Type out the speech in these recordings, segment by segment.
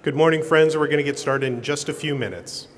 Good morning, friends. We're going to get started in just a few minutes.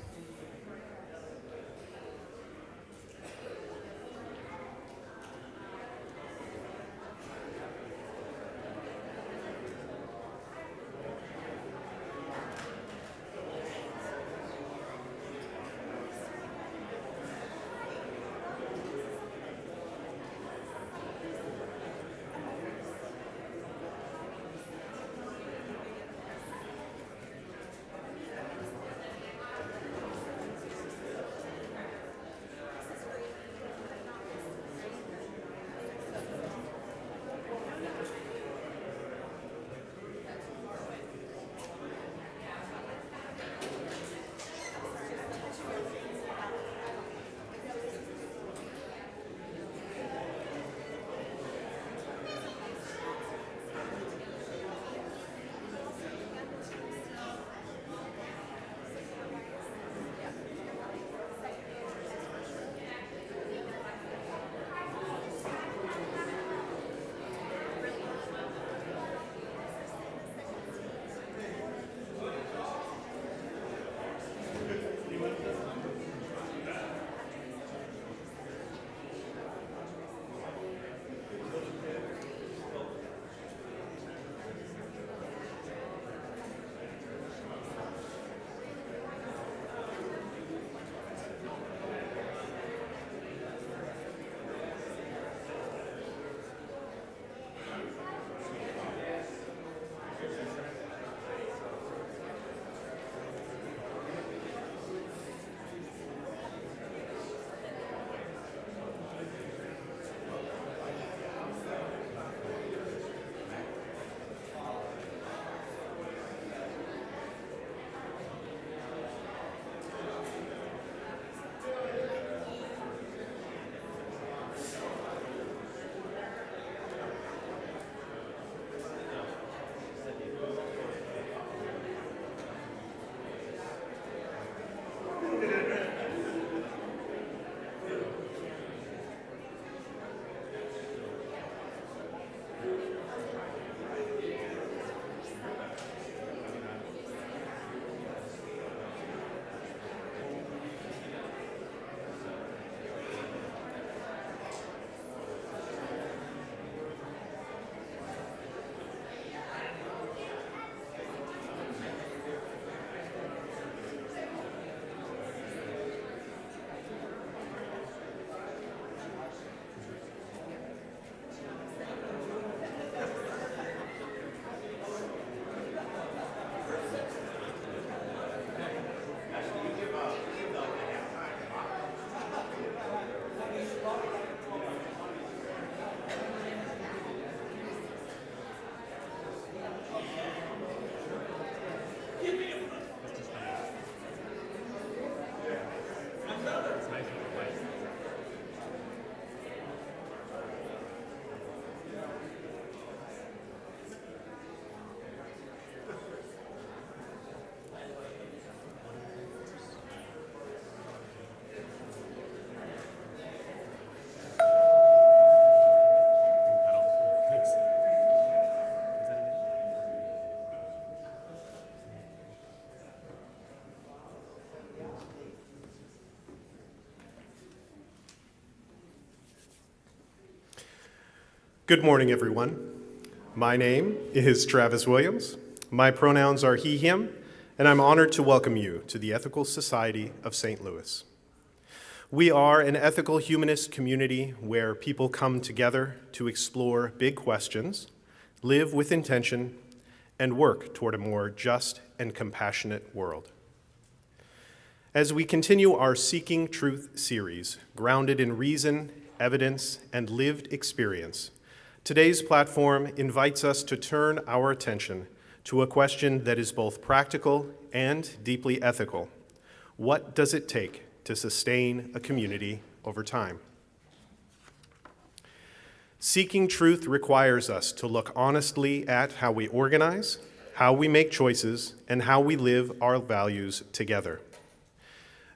Good morning, everyone. My name is Travis Williams. My pronouns are he, him, and I'm honored to welcome you to the Ethical Society of St. Louis. We are an ethical humanist community where people come together to explore big questions, live with intention, and work toward a more just and compassionate world. As we continue our Seeking Truth series, grounded in reason, evidence, and lived experience, today's platform invites us to turn our attention to a question that is both practical and deeply ethical. What does it take to sustain a community over time? Seeking truth requires us to look honestly at how we organize, how we make choices, and how we live our values together.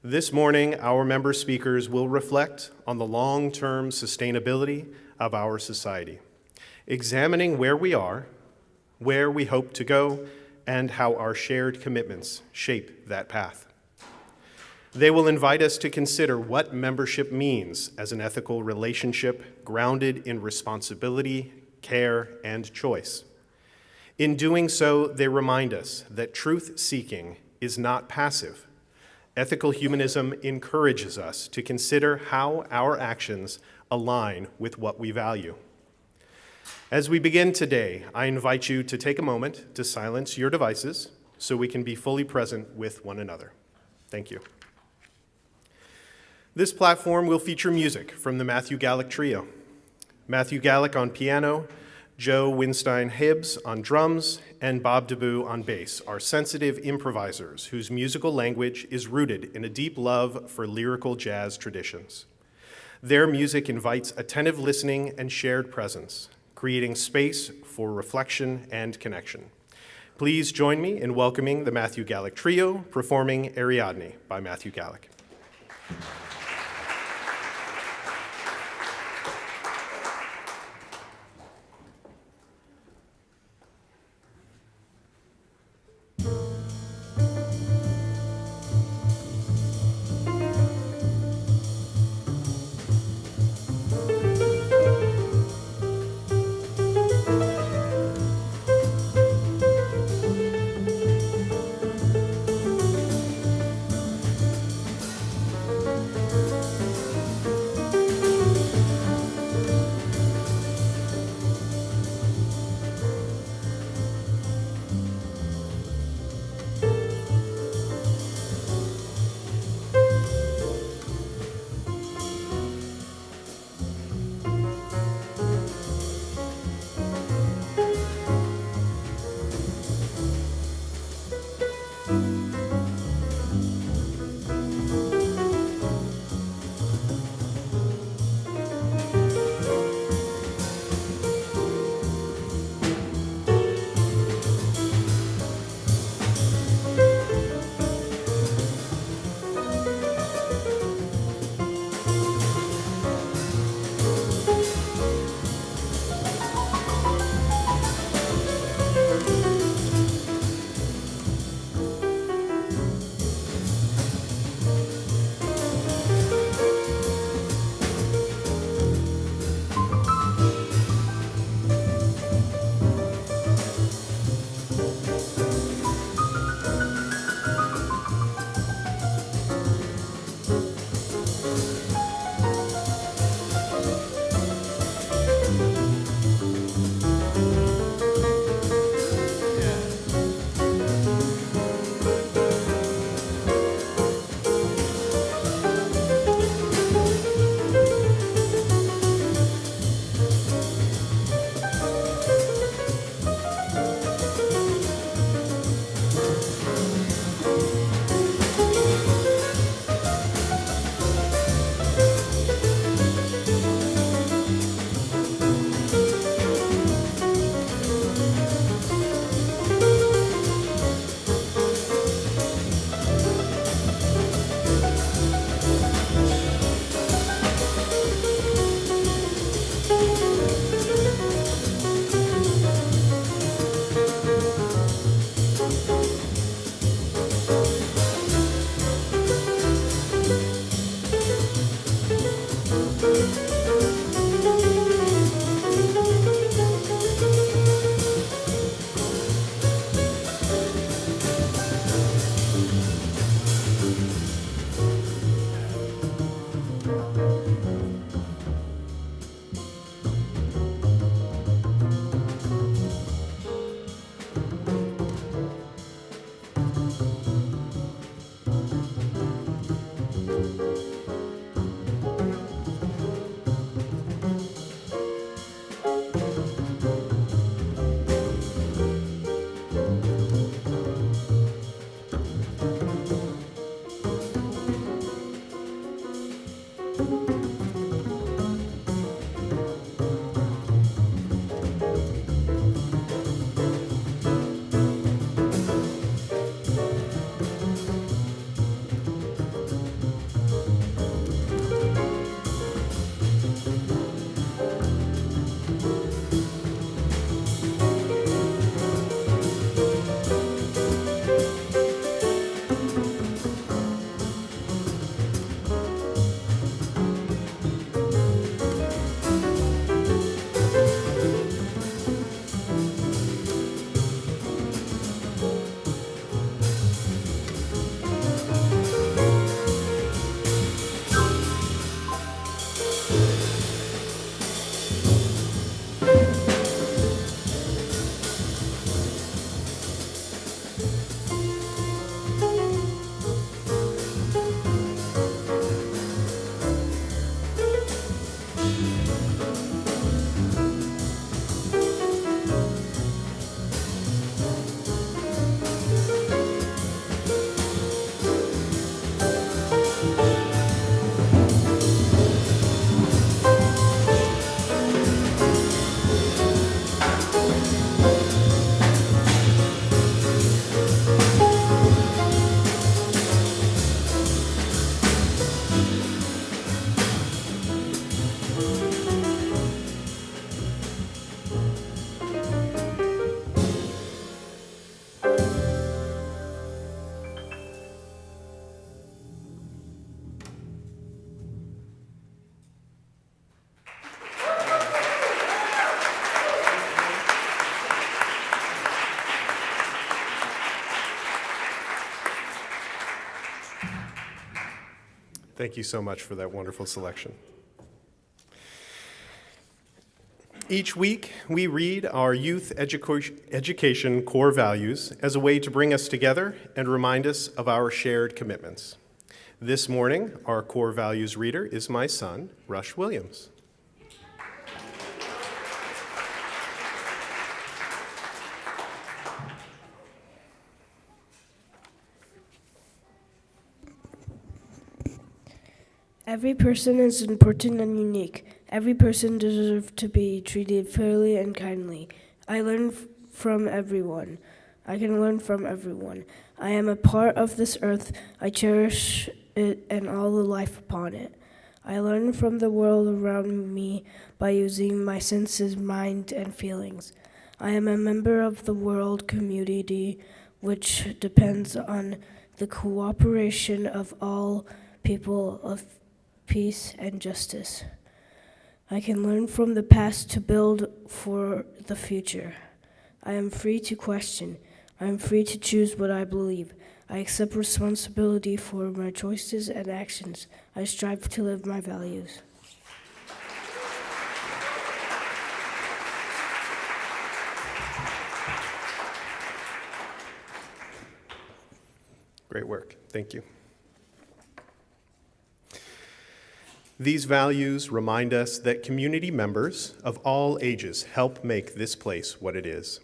This morning, our member speakers will reflect on the long-term sustainability of our society, examining where we are, where we hope to go, and how our shared commitments shape that path. They will invite us to consider what membership means as an ethical relationship grounded in responsibility, care, and choice. In doing so, they remind us that truth-seeking is not passive. Ethical humanism encourages us to consider how our actions align with what we value. As we begin today, I invite you to take a moment to silence your devices so we can be fully present with one another. Thank you. This platform will feature music from the Matthew Galik Trio. Matthew Galik on piano, Joe Winstein-Hibbs on drums, and Bob DeBoo on bass are sensitive improvisers whose musical language is rooted in a deep love for lyrical jazz traditions. Their music invites attentive listening and shared presence, creating space for reflection and connection. Please join me in welcoming the Matthew Galik Trio performing Ariadne by Matthew Galik. Thank you so much for that wonderful selection. Each week, we read our youth education core values as a way to bring us together and remind us of our shared commitments. This morning, our core values reader is my son, Rush Williams. Every person is important and unique. Every person deserves to be treated fairly and kindly. I learn from everyone. I can learn from everyone. I am a part of this earth. I cherish it and all the life upon it. I learn from the world around me by using my senses, mind, and feelings. I am a member of the world community, which depends on the cooperation of all people of peace and justice. I can learn from the past to build for the future. I am free to question. I am free to choose what I believe. I accept responsibility for my choices and actions. I strive to live my values. Great work. Thank you. These values remind us that community members of all ages help make this place what it is.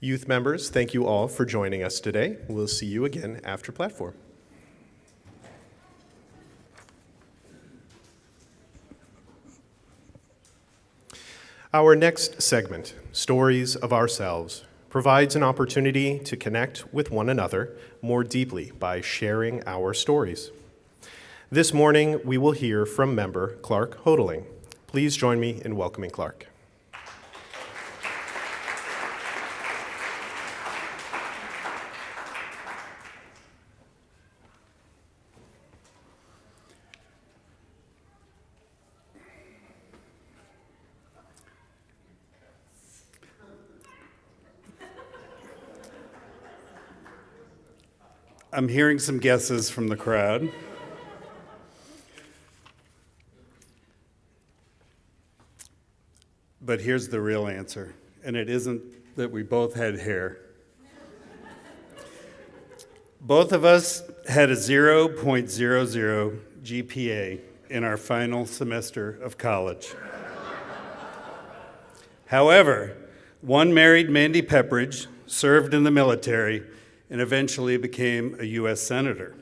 Youth members, thank you all for joining us today. We'll see you again after platform. Our next segment, Stories of Ourselves, provides an opportunity to connect with one another more deeply by sharing our stories. This morning, we will hear from member Clark Hodeling. Please join me in welcoming Clark. I'm hearing some guesses from the crowd. But here's the real answer, and it isn't that we both had hair. Both of us had a 0.00 GPA in our final semester of college. However, one married Mandy Pepperidge, served in the military, and eventually became a U.S. Senator.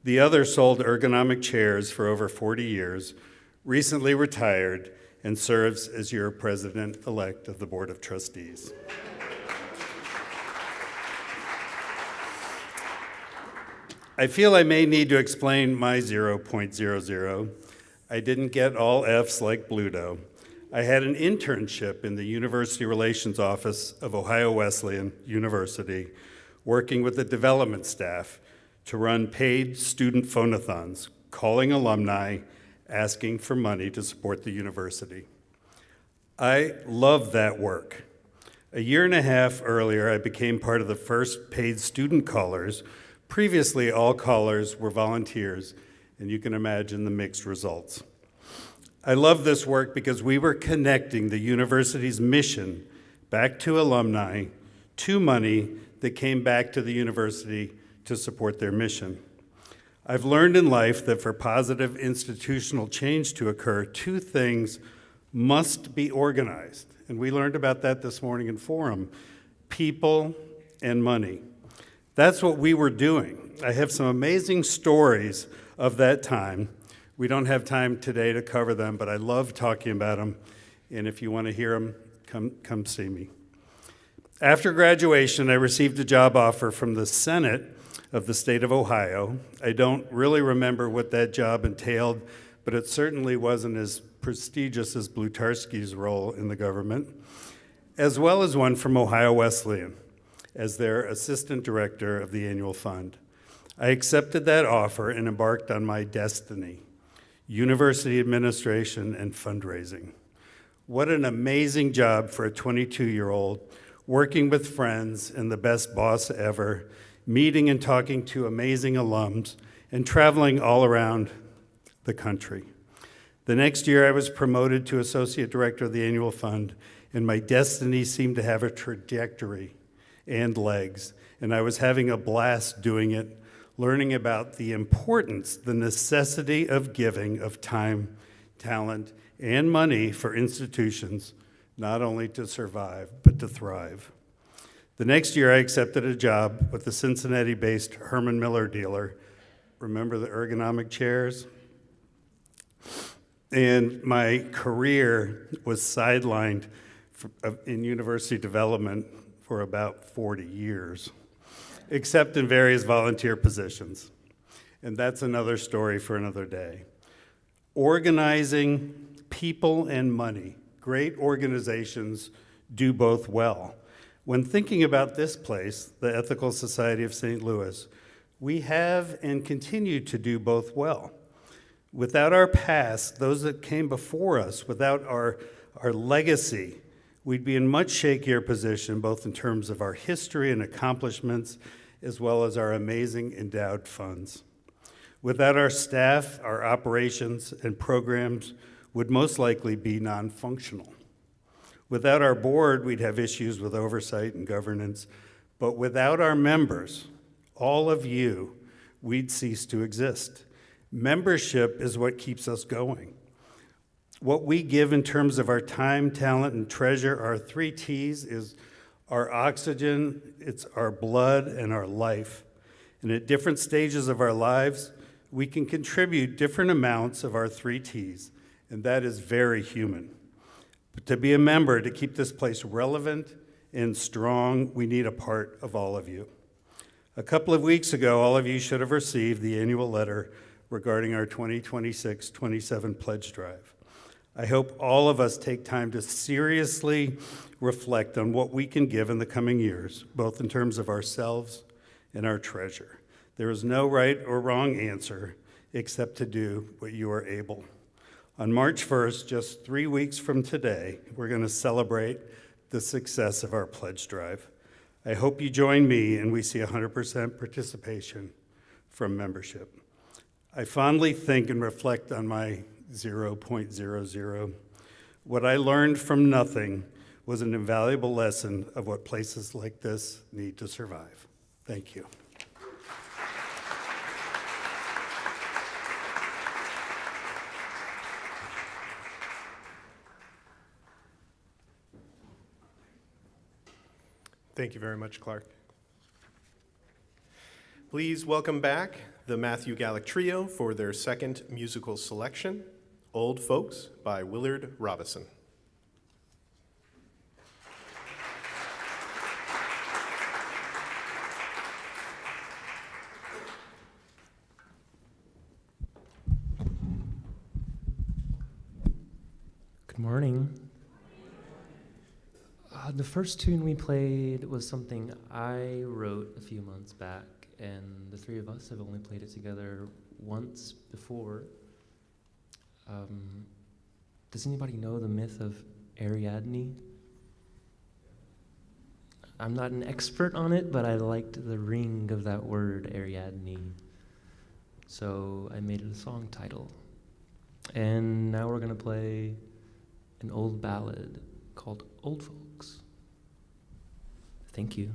The other sold ergonomic chairs for over 40 years, recently retired, and serves as your president-elect of the Board of Trustees. I feel I may need to explain my 0.00. I didn't get all Fs like Bluto. I had an internship in the University Relations Office of Ohio Wesleyan University, working with the development staff to run paid student phonathons, calling alumni, asking for money to support the university. I loved that work. A year and a half earlier, I became part of the first paid student callers. Previously, all callers were volunteers, and you can imagine the mixed results. I love this work because we were connecting the university's mission back to alumni to money that came back to the university to support their mission. I've learned in life that for positive institutional change to occur, two things must be organized. And we learned about that this morning in Forum: people and money. That's what we were doing. I have some amazing stories of that time. We don't have time today to cover them, but I love talking about them. And if you want to hear them, come see me. After graduation, I received a job offer from the Senate of the state of Ohio. I don't really remember what that job entailed, but it certainly wasn't as prestigious as Blutarski's role in the government, as well as one from Ohio Wesleyan as their assistant director of the annual fund. I accepted that offer and embarked on my destiny: university administration and fundraising. What an amazing job for a 22-year-old, working with friends and the best boss ever, meeting and talking to amazing alums, and traveling all around the country. The next year, I was promoted to Associate Director of the Annual Fund, and my destiny seemed to have a trajectory and legs, and I was having a blast doing it, learning about the importance, the necessity of giving of time, talent, and money for institutions, not only to survive, but to thrive. The next year, I accepted a job with the Cincinnati-based Herman Miller dealer. Remember the ergonomic chairs? And my career was sidelined in university development for about 40 years, except in various volunteer positions. And that's another story for another day. Organizing people and money. Great organizations do both well. When thinking about this place, the Ethical Society of St. Louis, we have and continue to do both well. Without our past, those that came before us, without our legacy, we'd be in much shakier position, both in terms of our history and accomplishments, as well as our amazing endowed funds. Without our staff, our operations and programs would most likely be non-functional. Without our board, we'd have issues with oversight and governance, but without our members, all of you, we'd cease to exist. Membership is what keeps us going. What we give in terms of our time, talent, and treasure, our 3 T's, is our oxygen, it's our blood, and our life. And at different stages of our lives, we can contribute different amounts of our 3 T's, and that is very human. But to be a member, to keep this place relevant and strong, we need a part of all of you. A couple of weeks ago, all of you should have received the annual letter regarding our 2026-27 pledge drive. I hope all of us take time to seriously reflect on what we can give in the coming years, both in terms of ourselves and our treasure. There is no right or wrong answer except to do what you are able. On March 1st, just 3 weeks from today, we're going to celebrate the success of our pledge drive. I hope you join me and we see 100% participation from membership. I fondly think and reflect on my 0.00. What I learned from nothing was an invaluable lesson of what places like this need to survive. Thank you. Thank you very much, Clark. Please welcome back the Matthew Galik Trio for their second musical selection, Old Folks by Willard Robison. Good morning. The first tune we played was something I wrote a few months back, and the 3 of us have only played it together once before. Does anybody know the myth of Ariadne? I'm not an expert on it, but I liked the ring of that word, Ariadne. So I made it a song title. And now we're going to play an old ballad called Old Folks. Thank you.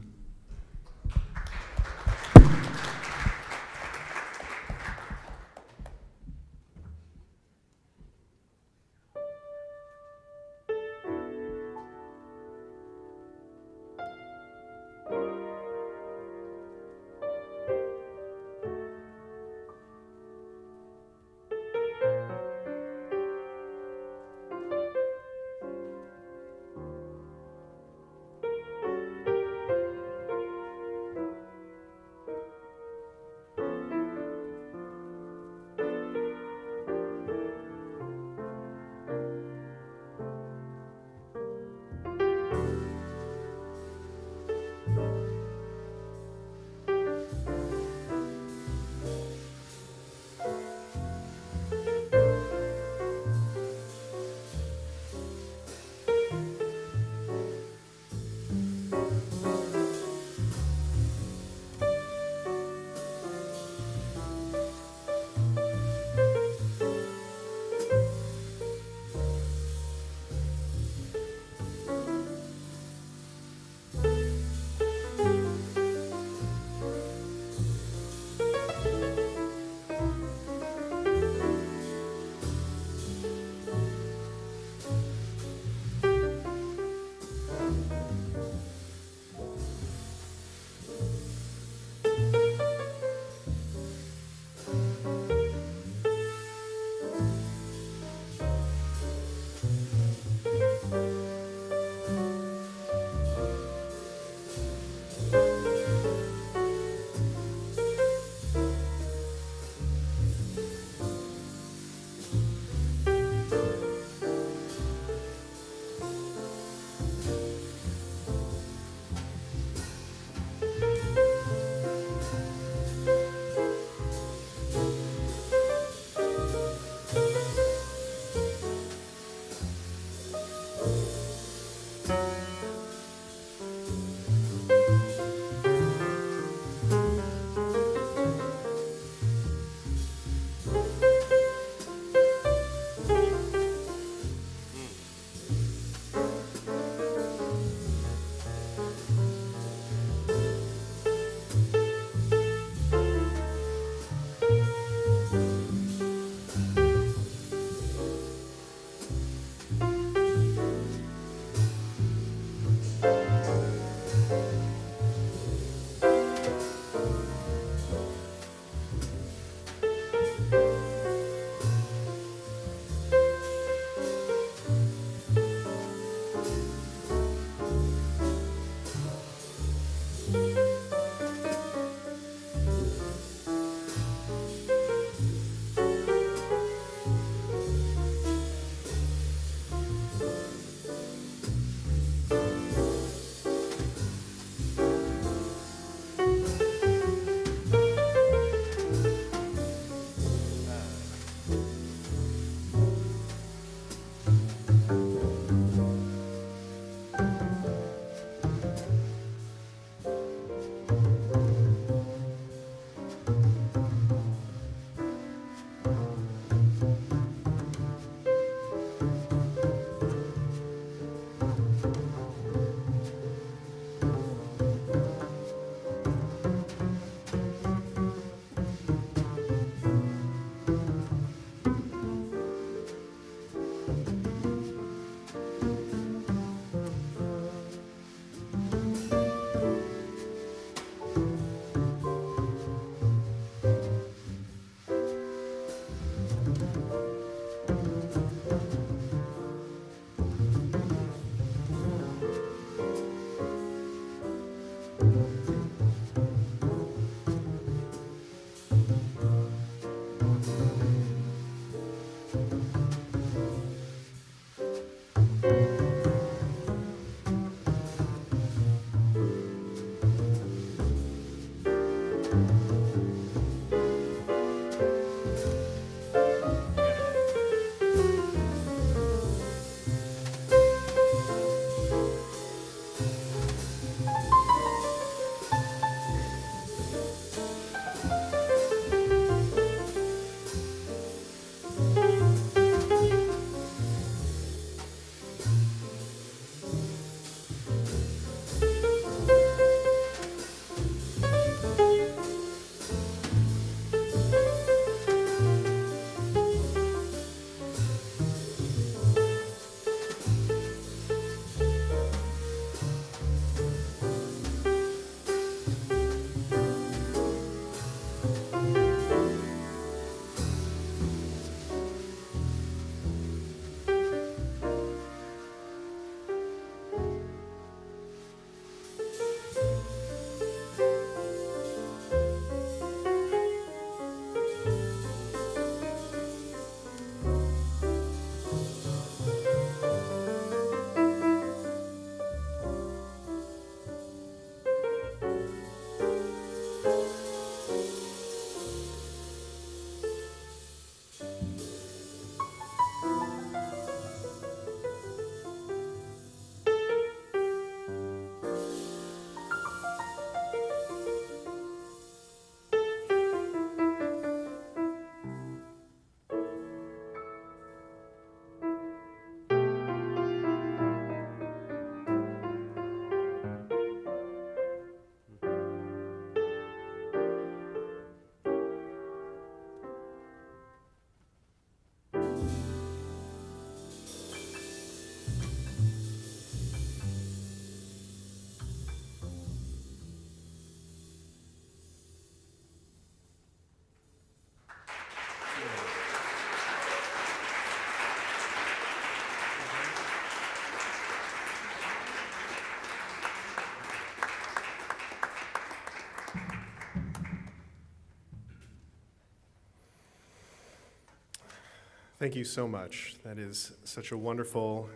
Thank you so much. That is such a wonderful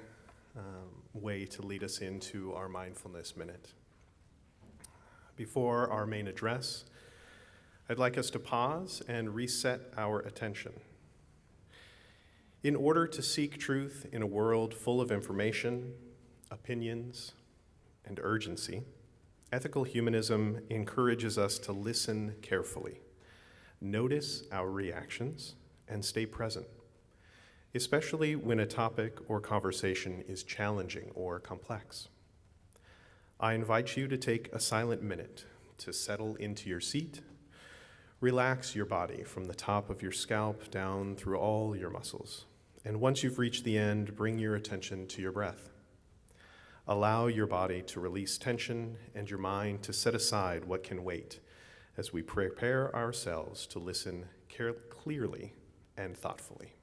way to lead us into our mindfulness minute. Before our main address, I'd like us to pause and reset our attention. In order to seek truth in a world full of information, opinions, and urgency, ethical humanism encourages us to listen carefully, notice our reactions, and stay present, especially when a topic or conversation is challenging or complex. I invite you to take a silent minute to settle into your seat. Relax your body from the top of your scalp down through all your muscles. And once you've reached the end, bring your attention to your breath. Allow your body to release tension and your mind to set aside what can wait as we prepare ourselves to listen clearly and thoughtfully.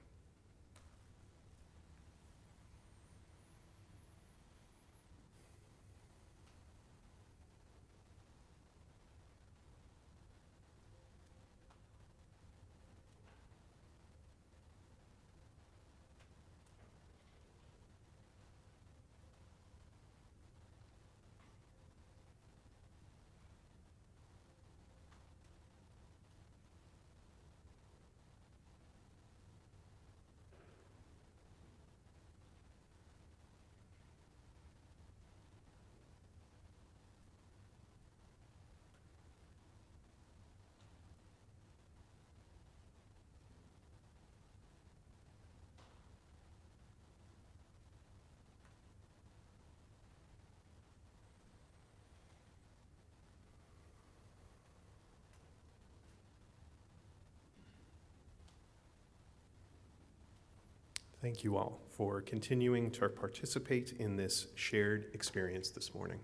Thank you all for continuing to participate in this shared experience this morning.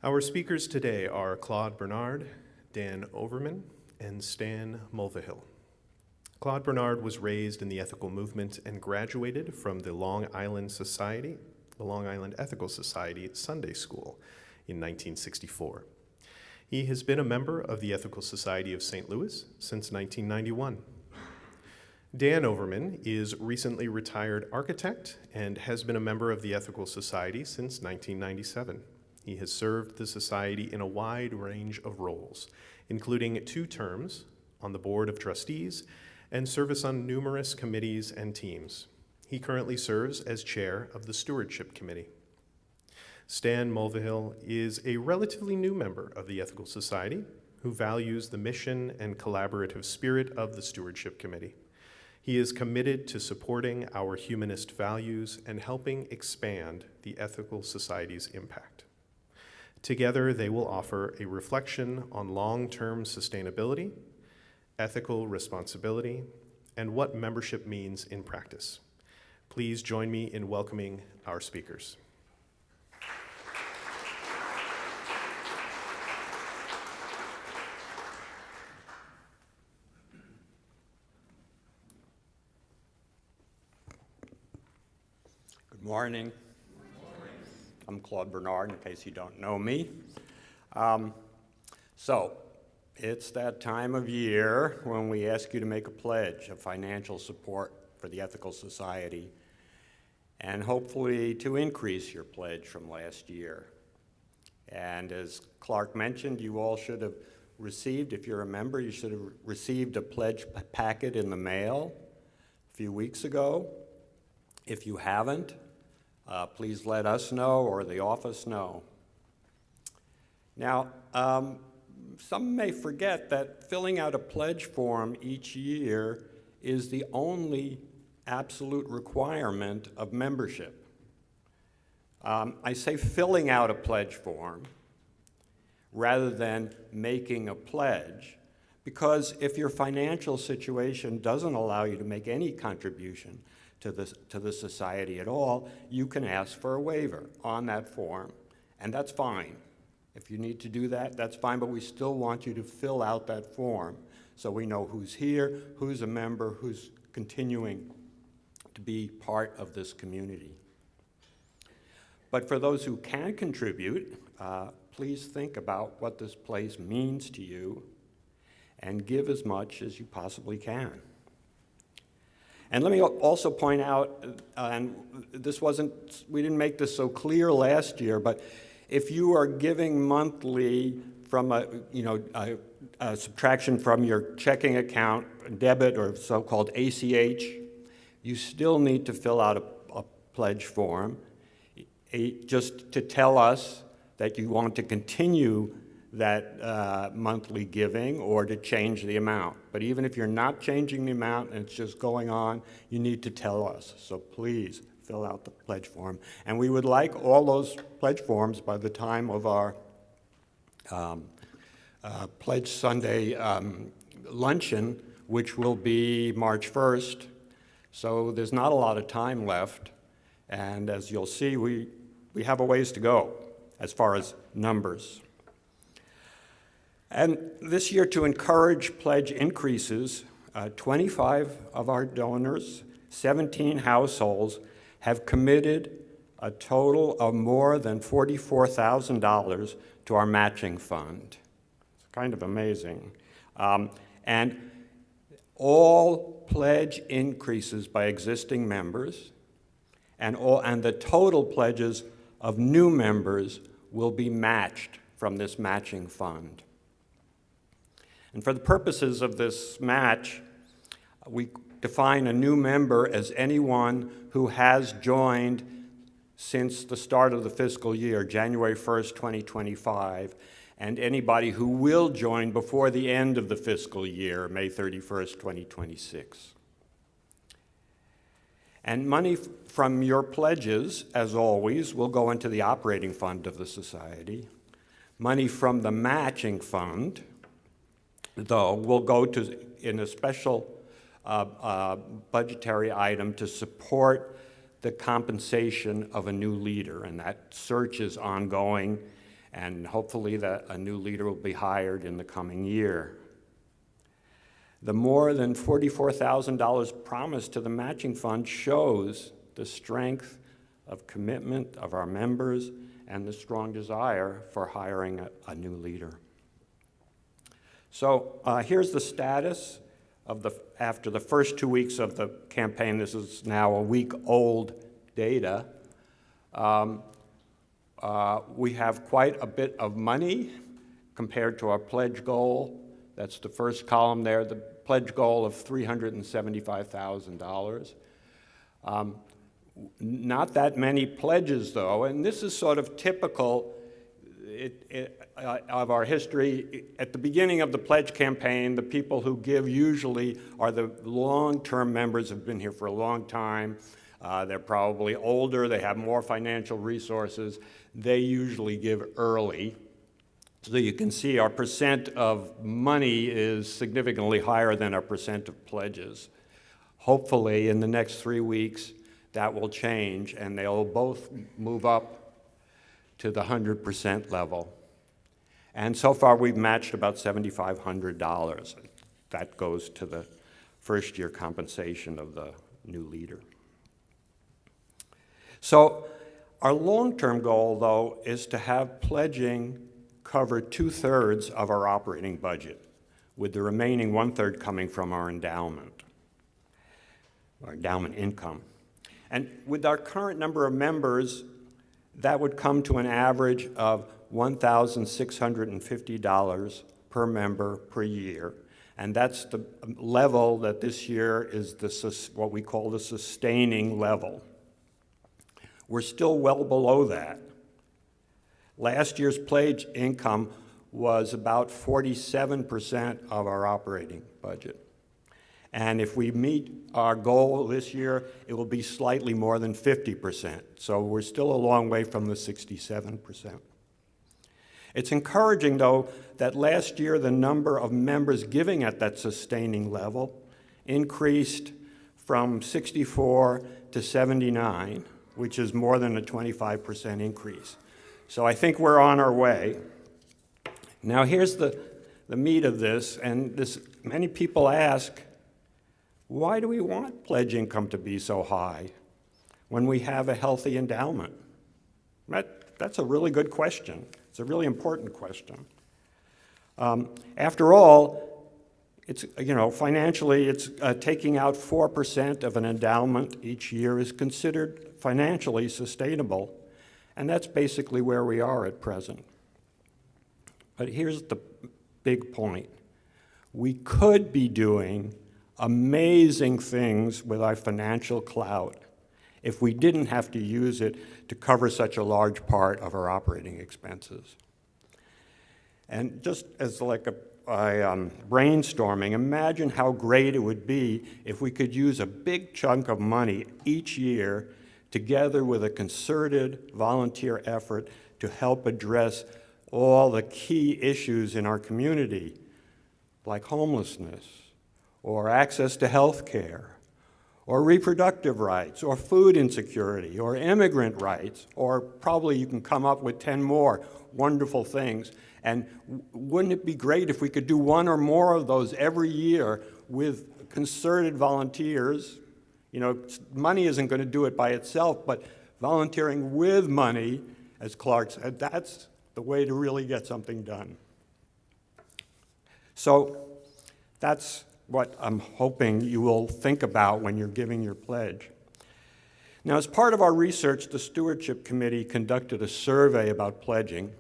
Our speakers today are Claude Bernard, Dan Overmann, and Stan Mulvihill. Claude Bernard was raised in the ethical movement and graduated from the Long Island Ethical Society Sunday School in 1964. He has been a member of the Ethical Society of St. Louis since 1991. Dan Overmann is recently retired architect and has been a member of the Ethical Society since 1997. He has served the society in a wide range of roles, including 2 terms on the Board of Trustees and service on numerous committees and teams. He currently serves as chair of the Stewardship Committee. Stan Mulvihill is a relatively new member of the Ethical Society who values the mission and collaborative spirit of the Stewardship Committee. He is committed to supporting our humanist values and helping expand the Ethical Society's impact. Together, they will offer a reflection on long-term sustainability, ethical responsibility, and what membership means in practice. Please join me in welcoming our speakers. Good morning. I'm Claude Bernard, in case you don't know me. So, it's that time of year when we ask you to make a pledge of financial support for the Ethical Society, and hopefully to increase your pledge from last year. And as Clark mentioned, you all should have received, if you're a member, you should have received a pledge packet in the mail a few weeks ago. If you haven't, please let us know or the office know. Now, some may forget that filling out a pledge form each year is the only absolute requirement of membership. I say filling out a pledge form rather than making a pledge, because if your financial situation doesn't allow you to make any contribution to the society at all, you can ask for a waiver on that form, and that's fine. If you need to do that, that's fine, but we still want you to fill out that form so we know who's here, who's a member, who's continuing to be part of this community. But for those who can contribute, please think about what this place means to you and give as much as you possibly can. And let me also point out, and we didn't make this so clear last year, but if you are giving monthly from a subtraction from your checking account, debit or so-called ACH, you still need to fill out a pledge form just to tell us that you want to continue that monthly giving or to change the amount. But even if you're not changing the amount and it's just going on, you need to tell us. So please fill out the pledge form. And we would like all those pledge forms by the time of our Pledge Sunday luncheon, which will be March 1st. So there's not a lot of time left. And as you'll see, we have a ways to go as far as numbers. And this year, to encourage pledge increases, 25 of our donors, 17 households, have committed a total of more than $44,000 to our matching fund. It's kind of amazing. And all pledge increases by existing members and the total pledges of new members will be matched from this matching fund. And for the purposes of this match, we define a new member as anyone who has joined since the start of the fiscal year, January 1st, 2025, and anybody who will join before the end of the fiscal year, May 31st, 2026. And money from your pledges, as always, will go into the operating fund of the society. Money from the matching fund, though, will go in a special budgetary item to support the compensation of a new leader, and that search is ongoing, and hopefully a new leader will be hired in the coming year. The more than $44,000 promised to the matching fund shows the strength of commitment of our members and the strong desire for hiring a new leader. So here's the status of after the first 2 weeks of the campaign. This is now a week-old data. We have quite a bit of money compared to our pledge goal. That's the first column there, the pledge goal of $375,000. Not that many pledges, though, and this is sort of typical of our history. At the beginning of the pledge campaign, the people who give usually are the long-term members who have been here for a long time. They're probably older, they have more financial resources. They usually give early. So you can see our percent of money is significantly higher than our percent of pledges. Hopefully, in the next 3 weeks, that will change, and they'll both move up to the 100% level. And so far, we've matched about $7,500. That goes to the first-year compensation of the new leader. So our long-term goal, though, is to have pledging cover 2/3 of our operating budget, with the remaining 1/3 coming from our endowment income. And with our current number of members, that would come to an average of $1,650 per member per year. And that's the level that this year is what we call the sustaining level. We're still well below that. Last year's pledge income was about 47% of our operating budget. And if we meet our goal this year, it will be slightly more than 50%. So we're still a long way from the 67%. It's encouraging, though, that last year the number of members giving at that sustaining level increased from 64 to 79, which is more than a 25% increase. So I think we're on our way. Now here's the meat of this, and many people ask, why do we want pledge income to be so high when we have a healthy endowment? That's a really good question. It's a really important question. After all, It's, you know, financially, it's taking out 4% of an endowment each year is considered financially sustainable, and that's basically where we are at present. But here's the big point. We could be doing amazing things with our financial clout if we didn't have to use it to cover such a large part of our operating expenses. And just as like a brainstorming, imagine how great it would be if we could use a big chunk of money each year together with a concerted volunteer effort to help address all the key issues in our community, like homelessness, or access to health care, or reproductive rights, or food insecurity, or immigrant rights, or probably you can come up with 10 more wonderful things. And wouldn't it be great if we could do one or more of those every year with concerted volunteers? You know, money isn't going to do it by itself, but volunteering with money, as Clark said, that's the way to really get something done. So that's what I'm hoping you will think about when you're giving your pledge. Now, as part of our research, the Stewardship Committee conducted a survey about pledging.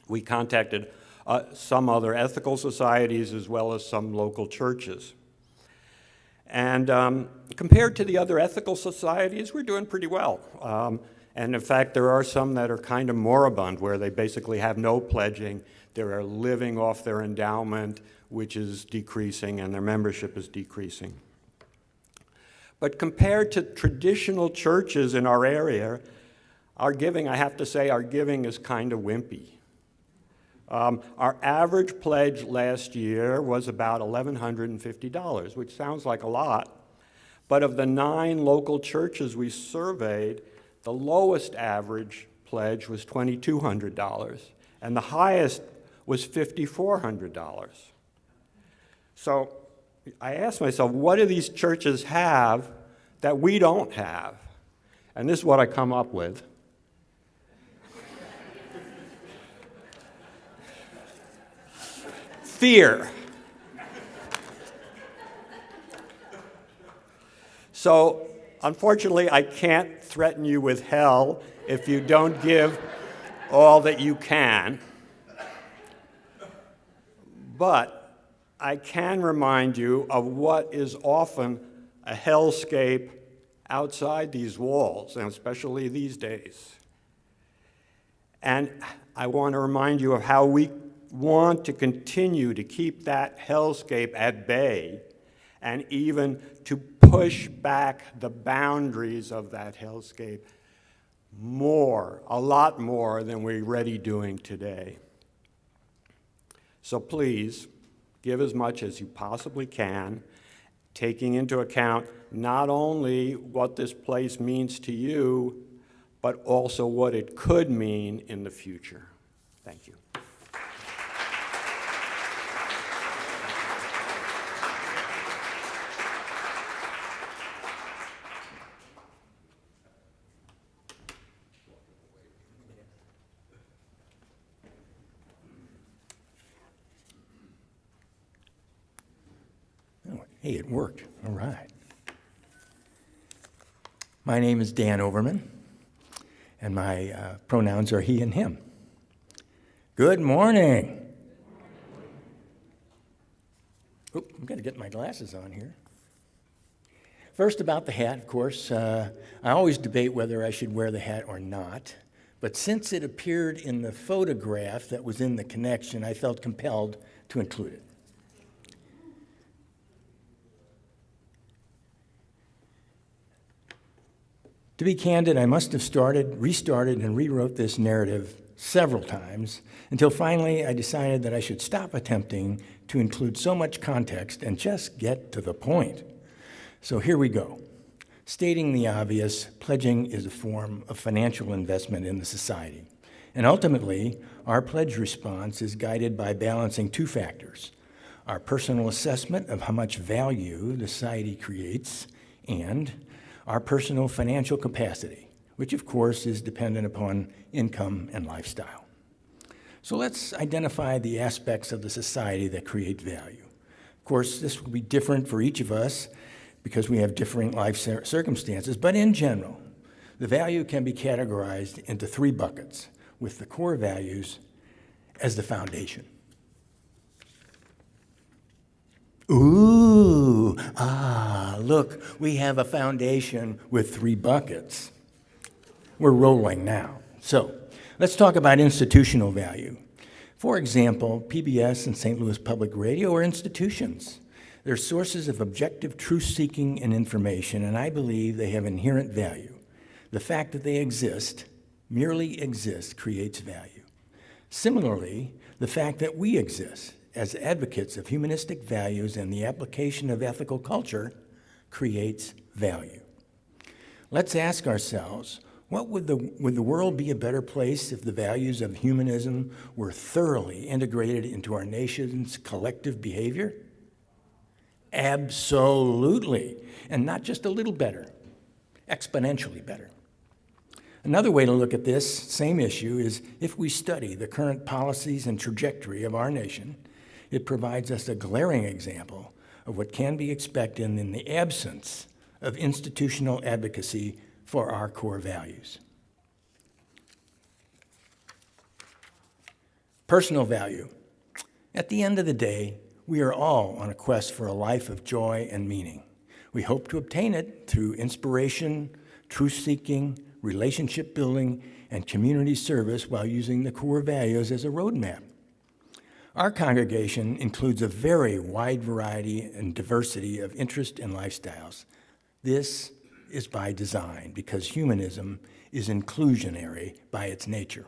We contacted some other ethical societies as well as some local churches. And compared to the other ethical societies, we're doing pretty well. And in fact, there are some that are kind of moribund, where they basically have no pledging. They're living off their endowment, which is decreasing, and their membership is decreasing. But compared to traditional churches in our area, our giving, I have to say, our giving is kind of wimpy. Our average pledge last year was about $1,150, which sounds like a lot, but of the 9 local churches we surveyed, the lowest average pledge was $2,200, and the highest was $5,400. So I asked myself, what do these churches have that we don't have? And this is what I come up with. Fear. So, unfortunately, I can't threaten you with hell if you don't give all that you can. But I can remind you of what is often a hellscape outside these walls, and especially these days. And I want to remind you of how we want to continue to keep that hellscape at bay, and even to push back the boundaries of that hellscape more, a lot more than we're already doing today. So please, give as much as you possibly can, taking into account not only what this place means to you, but also what it could mean in the future. Thank you. Hey, it worked. All right. My name is Dan Overmann, and my pronouns are he and him. Good morning. Oop, I'm going to get my glasses on here. First, about the hat, of course. I always debate whether I should wear the hat or not, but since it appeared in the photograph that was in the connection, I felt compelled to include it. To be candid, I must have restarted, and rewrote this narrative several times until finally I decided that I should stop attempting to include so much context and just get to the point. So here we go. Stating the obvious, pledging is a form of financial investment in the society. And ultimately, our pledge response is guided by balancing 2 factors: our personal assessment of how much value the society creates, and our personal financial capacity, which of course is dependent upon income and lifestyle. So let's identify the aspects of the society that create value. Of course, this will be different for each of us because we have differing life circumstances, but in general, the value can be categorized into 3 buckets, with the core values as the foundation. Ooh, look, we have a foundation with 3 buckets. We're rolling now. So, let's talk about institutional value. For example, PBS and St. Louis Public Radio are institutions. They're sources of objective truth-seeking and information, and I believe they have inherent value. The fact that they exist, merely exist, creates value. Similarly, the fact that we exist as advocates of humanistic values and the application of ethical culture creates value. Let's ask ourselves, would the world be a better place if the values of humanism were thoroughly integrated into our nation's collective behavior? Absolutely, and not just a little better, exponentially better. Another way to look at this same issue is if we study the current policies and trajectory of our nation, it provides us a glaring example of what can be expected in the absence of institutional advocacy for our core values. Personal value. At the end of the day, we are all on a quest for a life of joy and meaning. We hope to obtain it through inspiration, truth-seeking, relationship building, and community service while using the core values as a roadmap. Our congregation includes a very wide variety and diversity of interest and lifestyles. This is by design because humanism is inclusionary by its nature.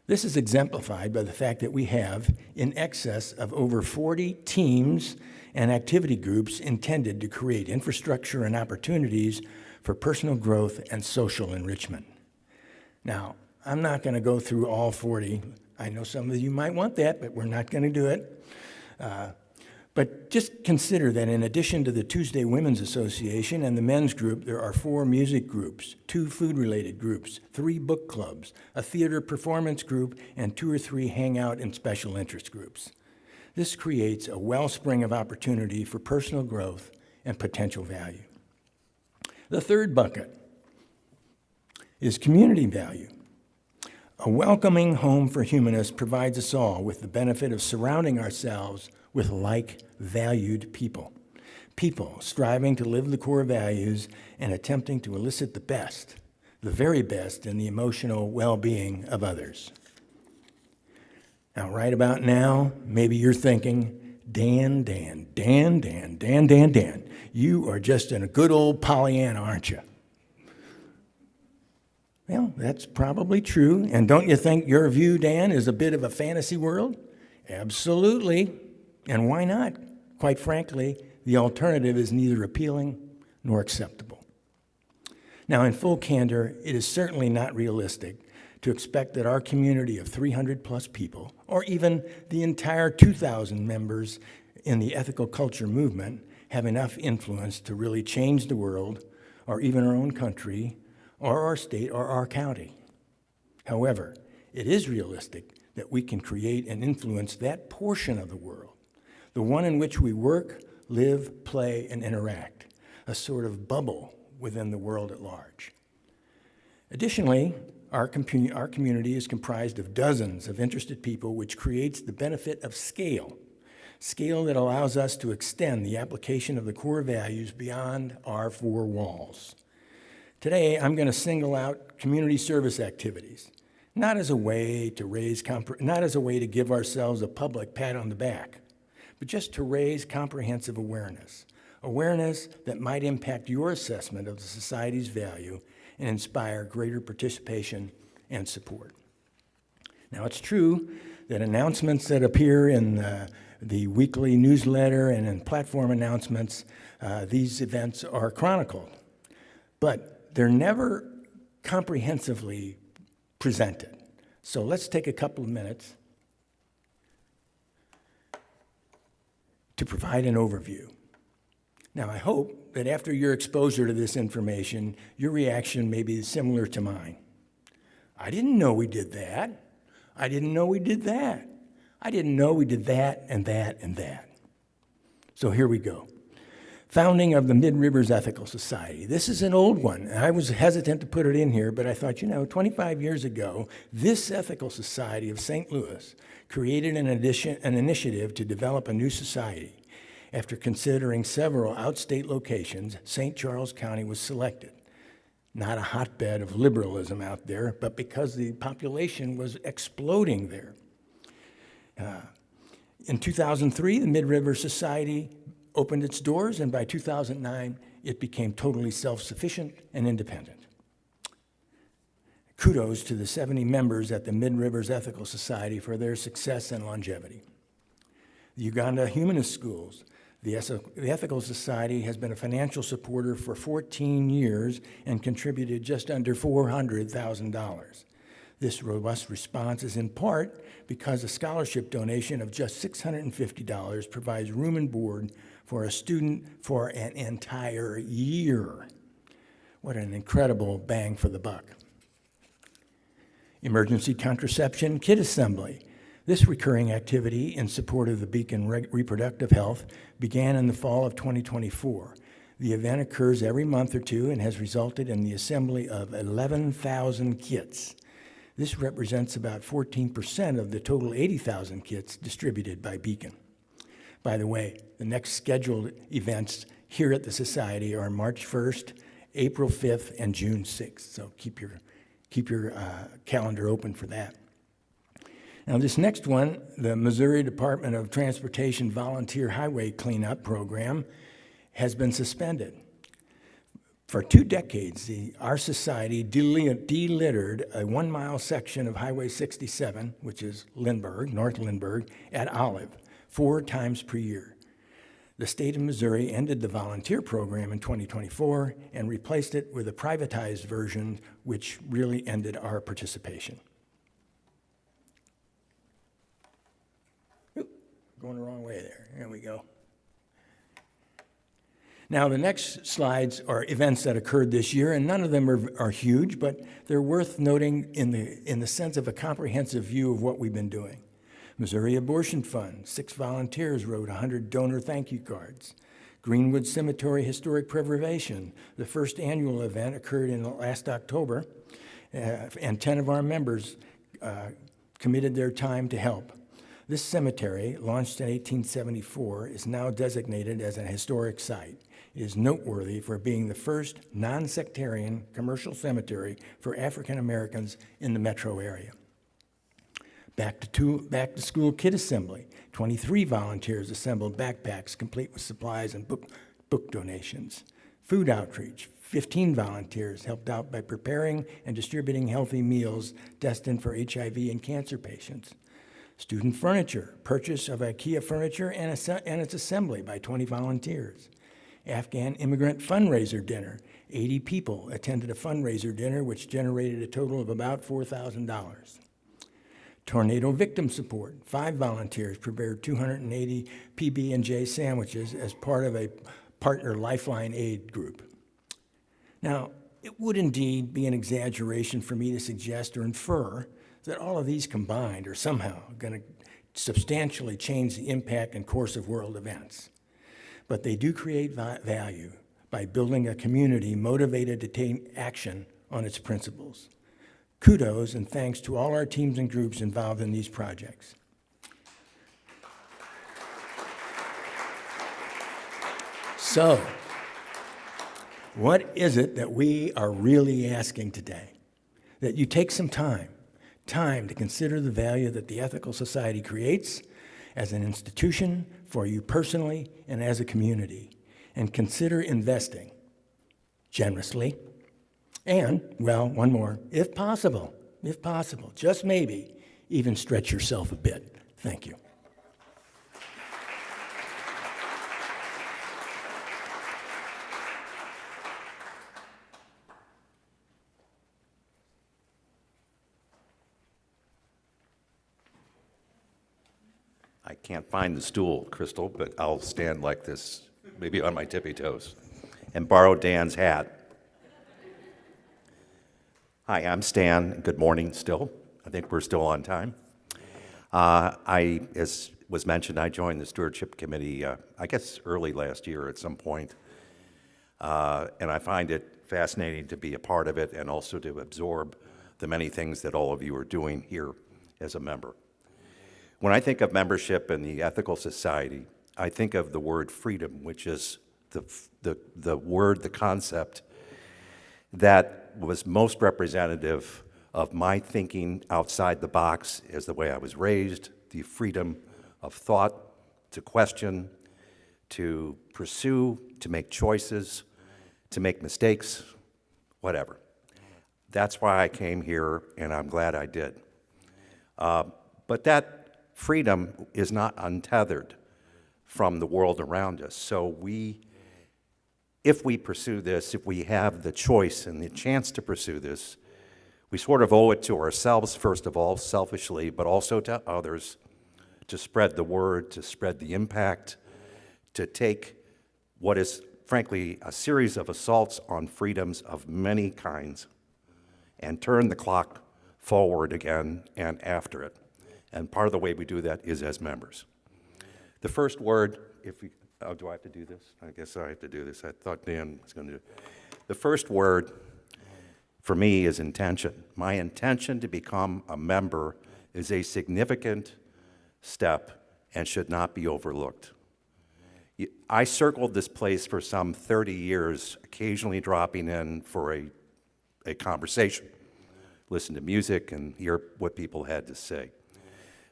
This is exemplified by the fact that we have in excess of over 40 teams and activity groups intended to create infrastructure and opportunities for personal growth and social enrichment. Now, I'm not going to go through all 40. I know some of you might want that, but we're not going to do it. But just consider that in addition to the Tuesday Women's Association and the men's group, there are 4 music groups, 2 food-related groups, 3 book clubs, a theater performance group, and 2 or 3 hangout and special interest groups. This creates a wellspring of opportunity for personal growth and potential value. The third bucket is community value. A welcoming home for humanists provides us all with the benefit of surrounding ourselves with like-valued people. People striving to live the core values and attempting to elicit the best, the very best in the emotional well-being of others. Now, right about now, maybe you're thinking, Dan, you are just in a good old Pollyanna, aren't you? Well, that's probably true. And don't you think your view, Dan, is a bit of a fantasy world? Absolutely. And why not? Quite frankly, the alternative is neither appealing nor acceptable. Now, in full candor, it is certainly not realistic to expect that our community of 300 plus people, or even the entire 2,000 members in the ethical culture movement, have enough influence to really change the world, or even our own country, or our state, or our county. However, it is realistic that we can create and influence that portion of the world, the one in which we work, live, play, and interact, a sort of bubble within the world at large. Additionally, our community is comprised of dozens of interested people, which creates the benefit of scale that allows us to extend the application of the core values beyond our 4 walls. Today, I'm going to single out community service activities, not as a way to give ourselves a public pat on the back, but just to raise comprehensive awareness that might impact your assessment of the society's value and inspire greater participation and support. Now, it's true that announcements that appear in the weekly newsletter and in platform announcements, these events are chronicled, but they're never comprehensively presented. So let's take a couple of minutes to provide an overview. Now, I hope that after your exposure to this information, your reaction may be similar to mine. I didn't know we did that. I didn't know we did that. I didn't know we did that and that and that. So here we go. Founding of the Mid-Rivers Ethical Society. This is an old one. I was hesitant to put it in here, but I thought, 25 years ago, this Ethical Society of St. Louis created an initiative to develop a new society. After considering several outstate locations, St. Charles County was selected. Not a hotbed of liberalism out there, but because the population was exploding there. In 2003, the Mid-River Society opened its doors, and by 2009, it became totally self-sufficient and independent. Kudos to the 70 members at the Mid-Rivers Ethical Society for their success and longevity. The Uganda Humanist Schools. The Ethical Society has been a financial supporter for 14 years and contributed just under $400,000. This robust response is in part because a scholarship donation of just $650 provides room and board for a student for an entire year. What an incredible bang for the buck. Emergency Contraception Kit Assembly. This recurring activity in support of the Beacon reproductive health began in the fall of 2024. The event occurs every month or two and has resulted in the assembly of 11,000 kits. This represents about 14% of the total 80,000 kits distributed by Beacon. By the way, the next scheduled events here at the Society are March 1st, April 5th, and June 6th. So keep your calendar open for that. Now this next one, the Missouri Department of Transportation Volunteer Highway Cleanup Program, has been suspended. For 2 decades, our society delittered a 1-mile section of Highway 67, which is Lindbergh, North Lindbergh, at Olive, 4 times per year. The state of Missouri ended the volunteer program in 2024 and replaced it with a privatized version, which really ended our participation. Going the wrong way there. There we go. Now, the next slides are events that occurred this year, and none of them are huge, but they're worth noting in the sense of a comprehensive view of what we've been doing. Missouri Abortion Fund, 6 volunteers wrote 100 donor thank you cards. Greenwood Cemetery Historic Preservation, the first annual event occurred in last October, and 10 of our members committed their time to help. This cemetery, launched in 1874, is now designated as an historic site. It is noteworthy for being the first non-sectarian commercial cemetery for African Americans in the metro area. Back to School Kit Assembly. 23 volunteers assembled backpacks complete with supplies and book donations. Food outreach. 15 volunteers helped out by preparing and distributing healthy meals destined for HIV and cancer patients. Student furniture, purchase of IKEA furniture and its assembly by 20 volunteers. Afghan immigrant fundraiser dinner. 80 people attended a fundraiser dinner which generated a total of about $4,000. Tornado victim support. 5 volunteers prepared 280 PB&J sandwiches as part of a partner Lifeline aid group. Now, it would indeed be an exaggeration for me to suggest or infer that all of these combined are somehow going to substantially change the impact and course of world events. But they do create value by building a community motivated to take action on its principles. Kudos and thanks to all our teams and groups involved in these projects. So, what is it that we are really asking today? That you take some time to consider the value that the Ethical Society creates as an institution for you personally and as a community, and consider investing generously and, well, one more, if possible, just maybe, even stretch yourself a bit. Thank you. I can't find the stool, Crystal, but I'll stand like this, maybe on my tippy toes, and borrow Dan's hat. Hi, I'm Stan. Good morning still. I think we're still on time. As was mentioned, I joined the Stewardship Committee, I guess early last year at some point. And I find it fascinating to be a part of it and also to absorb the many things that all of you are doing here as a member. When I think of membership in the Ethical Society, I think of the word freedom, which is the word, the concept that was most representative of my thinking outside the box as the way I was raised, the freedom of thought, to question, to pursue, to make choices, to make mistakes, whatever. That's why I came here, and I'm glad I did. But that freedom is not untethered from the world around us. So if we pursue this, if we have the choice and the chance to pursue this, we sort of owe it to ourselves, first of all, selfishly, but also to others, to spread the word, to spread the impact, to take what is, frankly, a series of assaults on freedoms of many kinds and turn the clock forward again and after it. And part of the way we do that is as members. The first word, do I have to do this? I guess I have to do this. I thought Dan was going to do it. The first word for me is intention. My intention to become a member is a significant step and should not be overlooked. I circled this place for some 30 years, occasionally dropping in for a conversation, listen to music and hear what people had to say.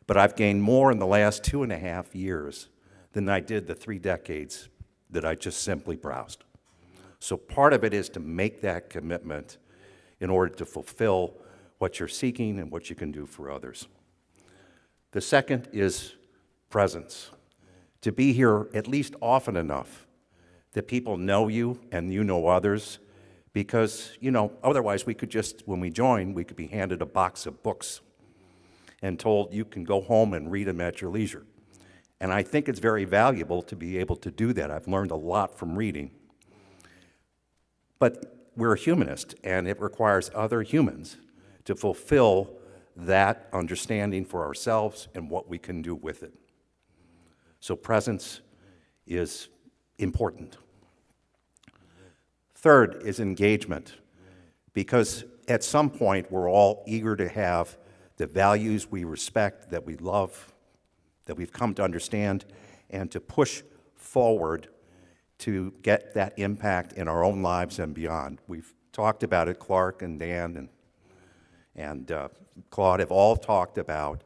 But I've gained more in the last 2.5 years than I did the 3 decades that I just simply browsed. So part of it is to make that commitment in order to fulfill what you're seeking and what you can do for others. The second is presence. To be here at least often enough that people know you and you know others, because, otherwise we could just, when we join, we could be handed a box of books and told you can go home and read them at your leisure. And I think it's very valuable to be able to do that. I've learned a lot from reading. But we're a humanist, and it requires other humans to fulfill that understanding for ourselves and what we can do with it. So presence is important. Third is engagement, because at some point we're all eager to have the values we respect, that we love, that we've come to understand, and to push forward to get that impact in our own lives and beyond. We've talked about it. Clark and Dan and Claude have all talked about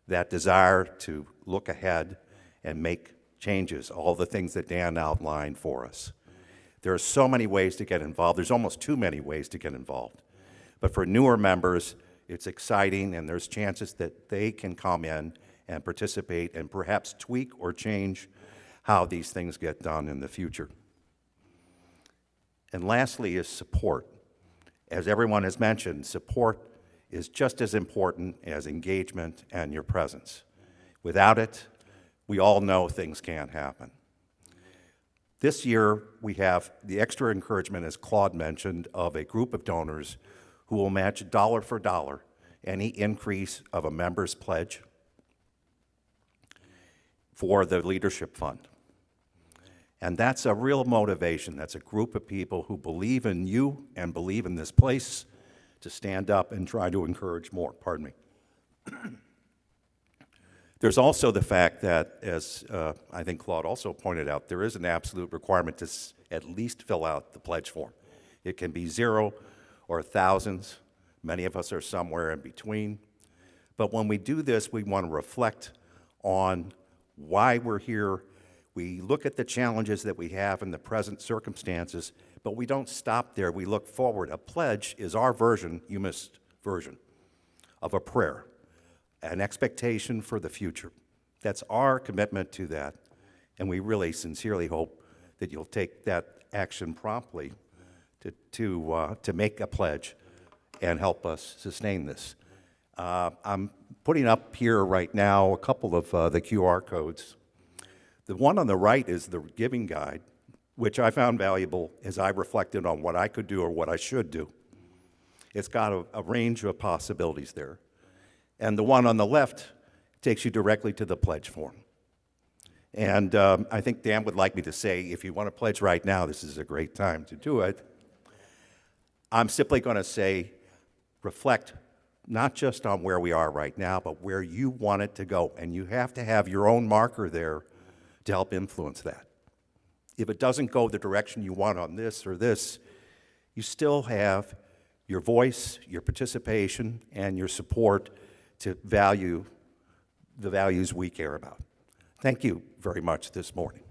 that desire to look ahead and make changes, all the things that Dan outlined for us. There are so many ways to get involved. There's almost too many ways to get involved. But for newer members, it's exciting, and there's chances that they can come in and participate and perhaps tweak or change how these things get done in the future. And lastly is support. As everyone has mentioned, support is just as important as engagement and your presence. Without it, we all know things can't happen. This year, we have the extra encouragement, as Claude mentioned, of a group of donors who will match dollar for dollar any increase of a member's pledge for the Leadership Fund. And that's a real motivation. That's a group of people who believe in you and believe in this place to stand up and try to encourage more. Pardon me. There's also the fact that, as I think Claude also pointed out, there is an absolute requirement to at least fill out the pledge form. It can be 0 or thousands. Many of us are somewhere in between. But when we do this, we want to reflect on why we're here. We look at the challenges that we have in the present circumstances, but we don't stop there. We look forward. A pledge is our version, Humanist version, of a prayer, an expectation for the future. That's our commitment to that, and we really sincerely hope that you'll take that action promptly to make a pledge and help us sustain this. I'm putting up here right now a couple of the QR codes. The one on the right is the giving guide, which I found valuable as I reflected on what I could do or what I should do. It's got a range of possibilities there. And the one on the left takes you directly to the pledge form. And I think Dan would like me to say, if you want to pledge right now, this is a great time to do it. I'm simply going to say, reflect not just on where we are right now, but where you want it to go. And you have to have your own marker there to help influence that. If it doesn't go the direction you want on this or this, you still have your voice, your participation, and your support to value the values we care about. Thank you very much this morning.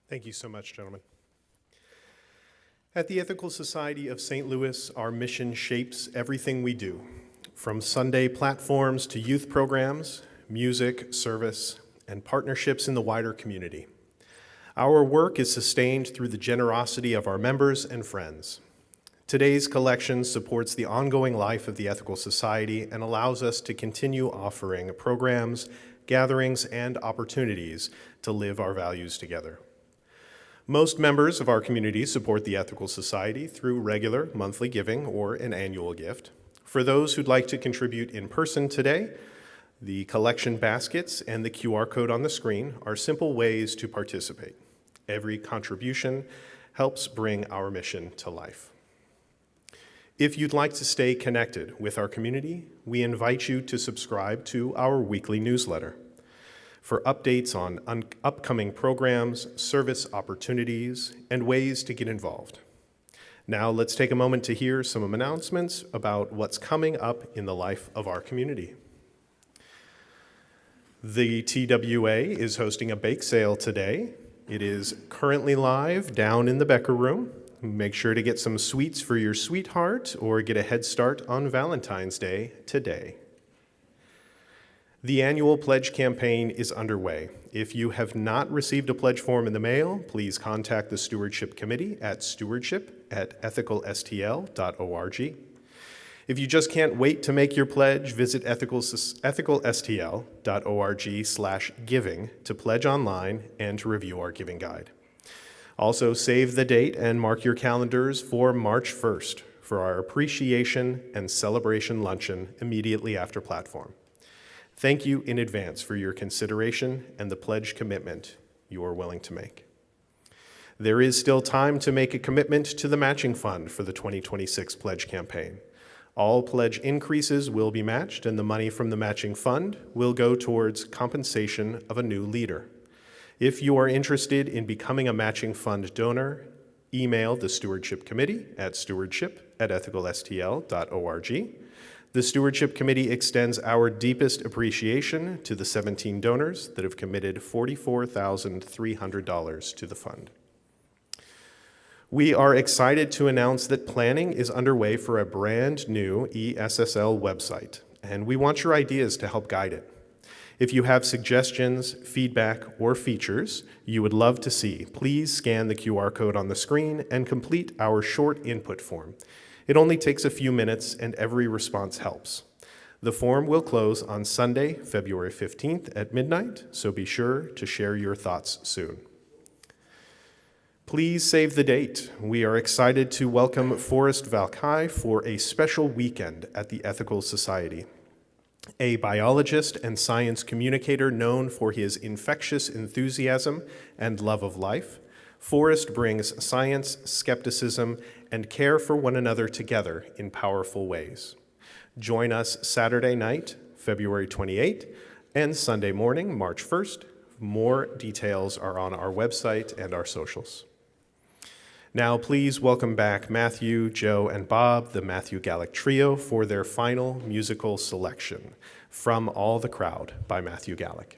Thank you so much, gentlemen. At the Ethical Society of St. Louis, our mission shapes everything we do, from Sunday platforms to youth programs, music, service, and partnerships in the wider community. Our work is sustained through the generosity of our members and friends. Today's collection supports the ongoing life of the Ethical Society and allows us to continue offering programs, gatherings, and opportunities to live our values together. Most members of our community support the Ethical Society through regular monthly giving or an annual gift. For those who'd like to contribute in person today, the collection baskets and the QR code on the screen are simple ways to participate. Every contribution helps bring our mission to life. If you'd like to stay connected with our community, we invite you to subscribe to our weekly newsletter. For updates on upcoming programs, service opportunities, and ways to get involved. Now let's take a moment to hear some announcements about what's coming up in the life of our community. The TWA is hosting a bake sale today. It is currently live down in the Becker Room. Make sure to get some sweets for your sweetheart or get a head start on Valentine's Day today. The annual pledge campaign is underway. If you have not received a pledge form in the mail, please contact the Stewardship Committee at stewardship@ethicalstl.org. If you just can't wait to make your pledge, visit ethicalstl.org/giving to pledge online and to review our giving guide. Also, save the date and mark your calendars for March 1st for our appreciation and celebration luncheon immediately after platform. Thank you in advance for your consideration and the pledge commitment you are willing to make. There is still time to make a commitment to the matching fund for the 2026 pledge campaign. All pledge increases will be matched, and the money from the matching fund will go towards compensation of a new leader. If you are interested in becoming a matching fund donor, email the Stewardship Committee at stewardship@ethicalstl.org. The Stewardship Committee extends our deepest appreciation to the 17 donors that have committed $44,300 to the fund. We are excited to announce that planning is underway for a brand new ESSL website, and we want your ideas to help guide it. If you have suggestions, feedback, or features you would love to see, please scan the QR code on the screen and complete our short input form. It only takes a few minutes, and every response helps. The form will close on Sunday, February 15th at midnight, so be sure to share your thoughts soon. Please save the date. We are excited to welcome Forrest Valkai for a special weekend at the Ethical Society. A biologist and science communicator known for his infectious enthusiasm and love of life, Forrest brings science, skepticism, and care for one another together in powerful ways. Join us Saturday night, February 28th, and Sunday morning, March 1st. More details are on our website and our socials. Now please welcome back Matthew, Joe, and Bob, the Matthew Galik Trio, for their final musical selection, From All the Crowd by Matthew Galik.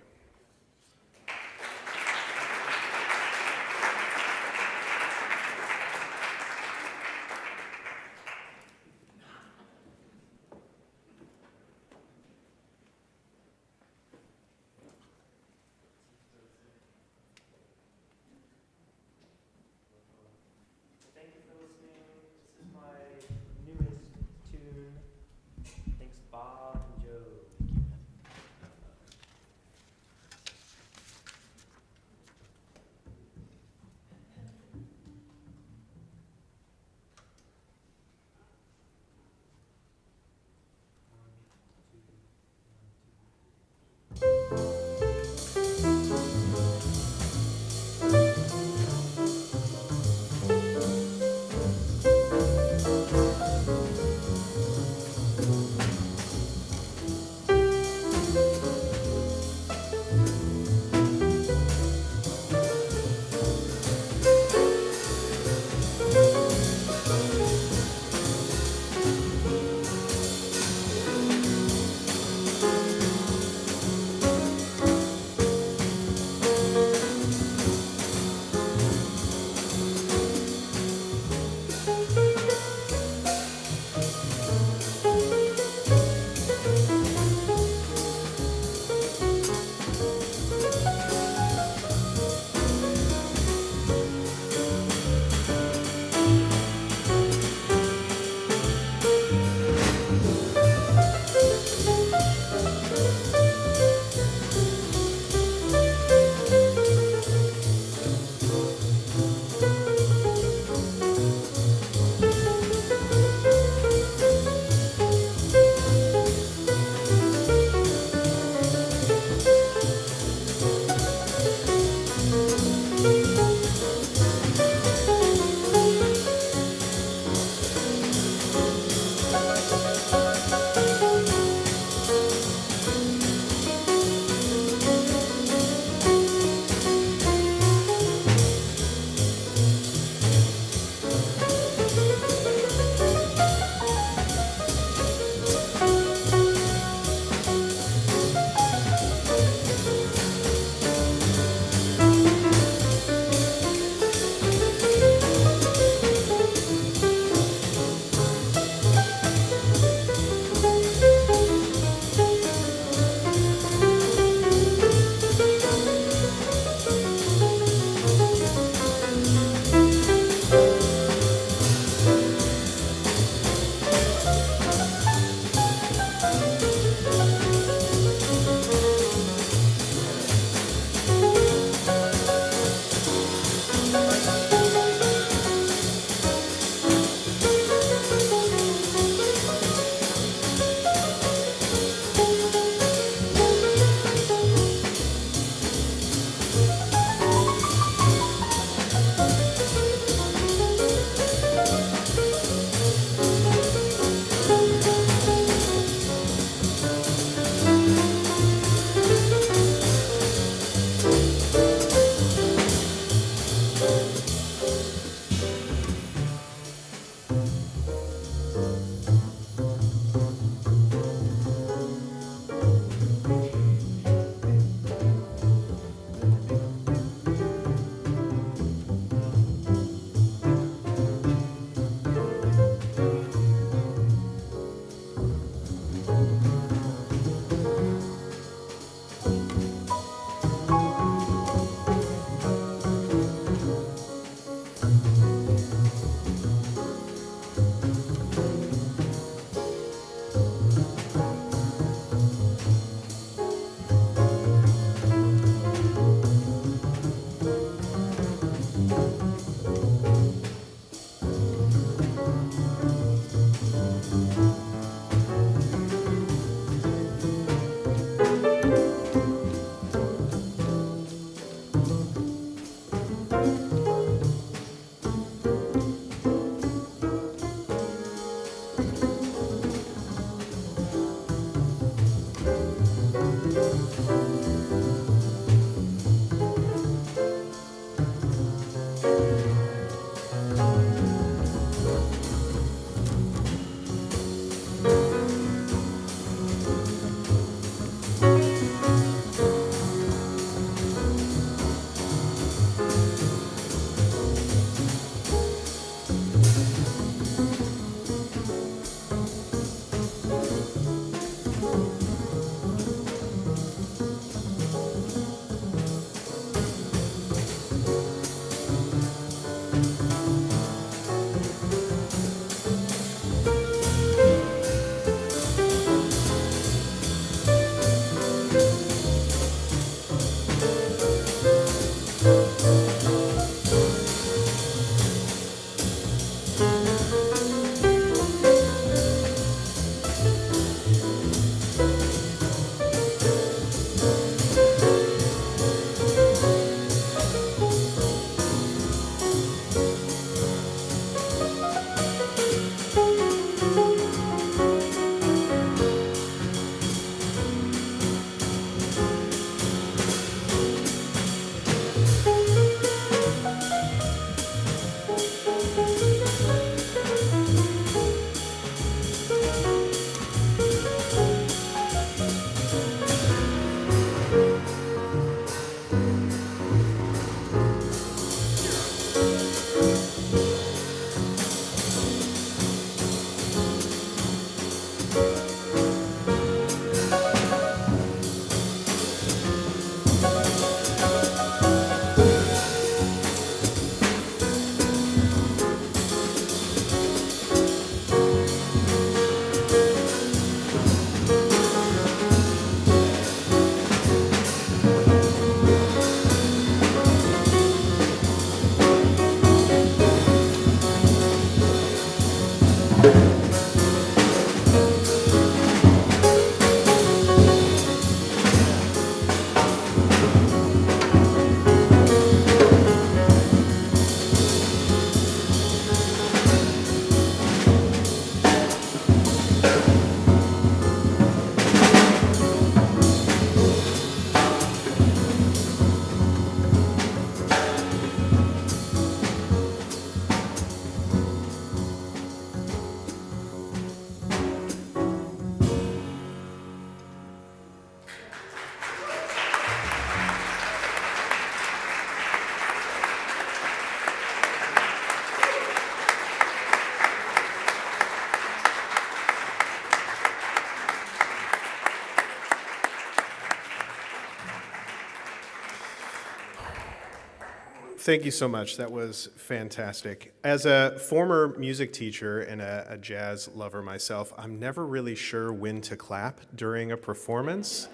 Thank you so much. That was fantastic. As a former music teacher and a jazz lover myself, I'm never really sure when to clap during a performance,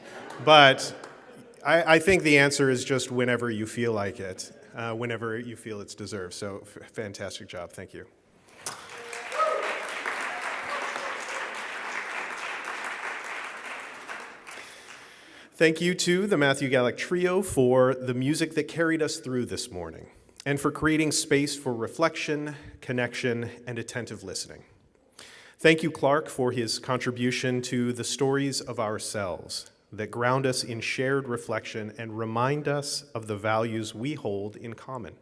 but I think the answer is just whenever you feel like it, whenever you feel it's deserved. So fantastic job. Thank you. Thank you to the Matthew Galik Trio for the music that carried us through this morning and for creating space for reflection, connection, and attentive listening. Thank you, Clark, for his contribution to the stories of ourselves that ground us in shared reflection and remind us of the values we hold in common.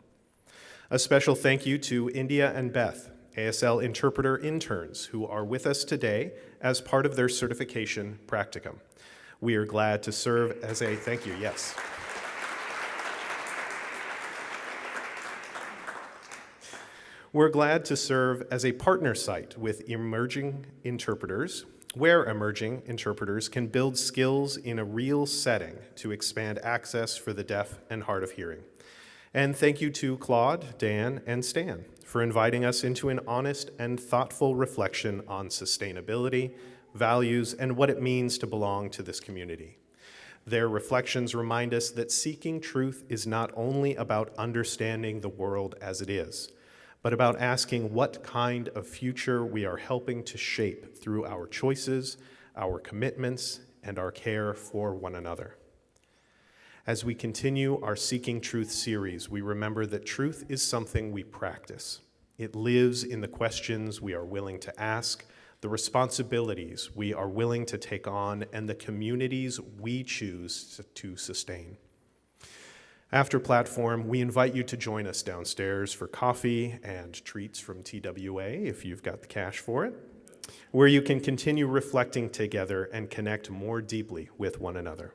A special thank you to India and Beth, ASL interpreter interns, who are with us today as part of their certification practicum. We are glad to serve as a, thank you, yes. We're glad to serve as a partner site with emerging interpreters, where emerging interpreters can build skills in a real setting to expand access for the deaf and hard of hearing. And thank you to Claude, Dan, and Stan for inviting us into an honest and thoughtful reflection on sustainability, values, and what it means to belong to this community. Their reflections remind us that seeking truth is not only about understanding the world as it is, but about asking what kind of future we are helping to shape through our choices, our commitments, and our care for one another. As we continue our Seeking Truth series, we remember that truth is something we practice. It lives in the questions we are willing to ask, the responsibilities we are willing to take on, and the communities we choose to sustain. After platform, we invite you to join us downstairs for coffee and treats from TWA, if you've got the cash for it, where you can continue reflecting together and connect more deeply with one another.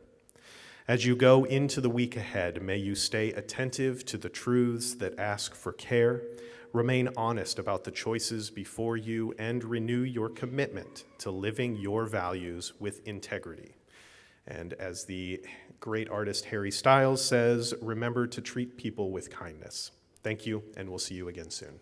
As you go into the week ahead, may you stay attentive to the truths that ask for care, remain honest about the choices before you, and renew your commitment to living your values with integrity. And as the great artist Harry Styles says, remember to treat people with kindness. Thank you, and we'll see you again soon.